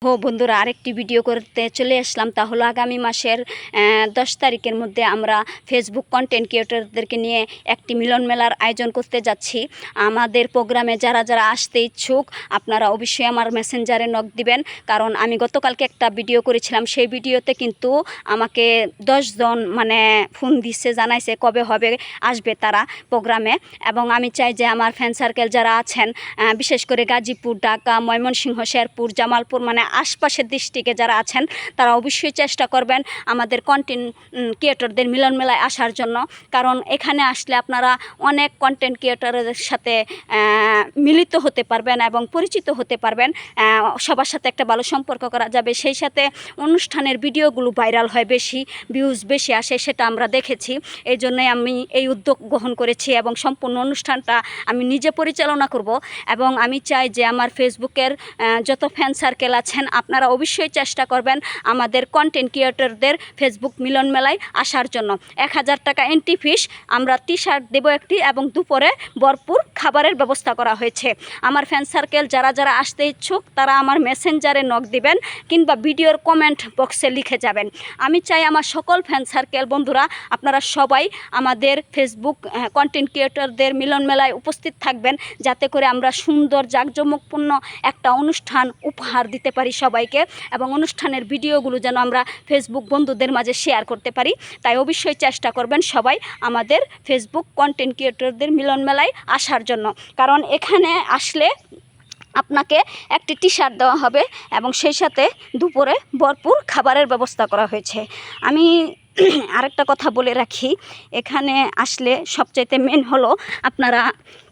বন্ধুরা আরেকটি ভিডিও করতে চলে আসলাম। তা হলো আগামী মাসের 10 তারিখের মধ্যে আমরা ফেসবুক কন্টেন্ট ক্রিয়েটরদেরকে নিয়ে একটি মিলন মেলার আয়োজন করতে যাচ্ছি। আমাদের প্রোগ্রামে যারা যারা আসতে ইচ্ছুক আপনারা অবশ্যই আমার মেসেঞ্জারে নক দিবেন, কারণ আমি গতকালকে একটা ভিডিও করেছিলাম। সেই ভিডিওতে কিন্তু আমাকে 10 জন ফোন দিচ্ছে, জানাইছে কবে হবে আসবে তারা প্রোগ্রামে। এবং আমি চাই যে আমার ফ্যান সার্কেল যারা আছেন, বিশেষ করে গাজীপুর, ঢাকা, ময়মনসিংহ, শেরপুর, জামালপুর আশপাশের ডিস্ট্রিক্টে যারা আছেন তারা অবশ্যই চেষ্টা করবেন আমাদের কন্টেন্ট ক্রিয়েটরদের মিলন মেলায় আসার জন্য। কারণ এখানে আসলে আপনারা অনেক কন্টেন্ট ক্রিয়েটরের সাথে মিলিত হতে পারবেন এবং পরিচিত হতে পারবেন। সবার সাথে একটা ভালো সম্পর্ক করা যাবে। সেই সাথে অনুষ্ঠানের ভিডিওগুলো ভাইরাল হয়, বেশি ভিউজ বেশি আসে, সেটা আমরা দেখেছি। এই জন্যই আমি এই উদ্যোগ গ্রহণ করেছি এবং সম্পূর্ণ অনুষ্ঠানটা আমি নিজে পরিচালনা করব। এবং আমি চাই যে আমার ফেসবুকের যত ফ্যান সার্কেল আছেন আপনারা অবশ্যই চেষ্টা করবেন আমাদের কন্টেন্ট ক্রিয়েটরদের ফেসবুক মিলন মেলায় আসার জন্য। 1000 টাকা এন্ট্রি ফিস, আমরা টি শার্ট দেবো একটি এবং দুপুরে ভরপুর খাবারের ব্যবস্থা করা হয়েছে। আমার ফ্যান সার্কেল যারা যারা আসতে ইচ্ছুক তারা আমার মেসেঞ্জারে নক দিবেন কিংবা ভিডিওর কমেন্ট বক্সে লিখে যাবেন। আমি চাই আমার সকল ফ্যান সার্কেল বন্ধুরা আপনারা সবাই আমাদের ফেসবুক কন্টেন্ট ক্রিয়েটরদের মিলন মেলায় উপস্থিত থাকবেন, যাতে করে আমরা সুন্দর জাঁকজমকপূর্ণ একটা অনুষ্ঠান উপহার দিতে পারি সবাইকে, এবং অনুষ্ঠানের ভিডিওগুলো যেন আমরা ফেসবুক বন্ধুদের মাঝে শেয়ার করতে পারি। তাই অবশ্যই চেষ্টা করবেন সবাই আমাদের ফেসবুক কন্টেন্ট ক্রিয়েটরদের মিলন মেলায় আসার জন্য। কারণ এখানে আসলে আপনাকে একটি টি শার্ট দেওয়া হবে এবং সেই সাথে দুপুরে ভরপুর খাবারের ব্যবস্থা করা হয়েছে। আমি আরেকটা কথা বলে রাখি, এখানে আসলে সবচাইতে মেন হলো আপনারা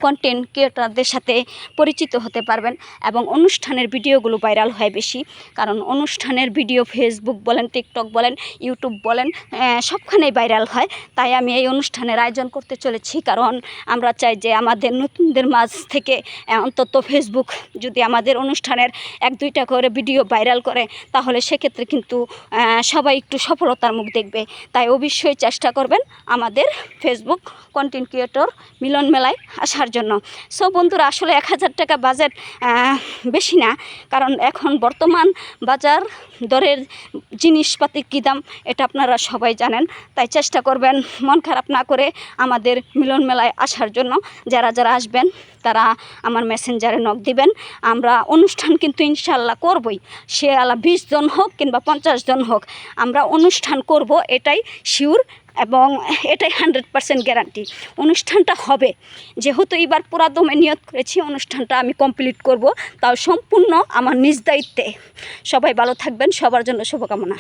কন্টেন্ট ক্রিয়েটরদের সাথে পরিচিত হতে পারবেন এবং অনুষ্ঠানের ভিডিওগুলো ভাইরাল হয় বেশি। কারণ অনুষ্ঠানের ভিডিও ফেসবুক বলেন, টিকটক বলেন, ইউটিউব বলেন, সবখানেই ভাইরাল হয়। তাই আমি এই অনুষ্ঠানের আয়োজন করতে চলেছি। কারণ আমরা চাই যে আমাদের নতুনদের মাঝ থেকে অন্তত ফেসবুক যদি আমাদের অনুষ্ঠানের 1-2টা করে ভিডিও ভাইরাল করে, তাহলে সেক্ষেত্রে কিন্তু সবাই একটু সফলতার মুখ দেখবে। তাই অবশ্যই চেষ্টা করবেন আমাদের ফেসবুক কন্টেন্ট ক্রিয়েটর মিলন মেলায় আসার জন্য। সো বন্ধুরা, আসলে 1000 টাকা বাজেট বেশি না, কারণ এখন বর্তমান বাজার দরের জিনিসপাতির কী দাম এটা আপনারা সবাই জানেন। তাই চেষ্টা করবেন মন খারাপ না করে আমাদের মিলন মেলায় আসার জন্য। যারা যারা আসবেন তারা আমার মেসেঞ্জারে নক দিবেন। আমরা অনুষ্ঠান কিন্তু ইনশাল্লাহ করবই, সে 20 জন হোক কিংবা 50 জন হোক, আমরা অনুষ্ঠান করব, এটাই শিওর এবং এটাই 100% গ্যারান্টি। অনুষ্ঠানটা হবে, যেহেতু এবার পুরা দমে নিয়ত করেছি অনুষ্ঠানটা আমি কমপ্লিট করব, তাও সম্পূর্ণ আমার নিজ দায়িত্বে। সবাই ভালো থাকবেন, সবার জন্য শুভকামনা।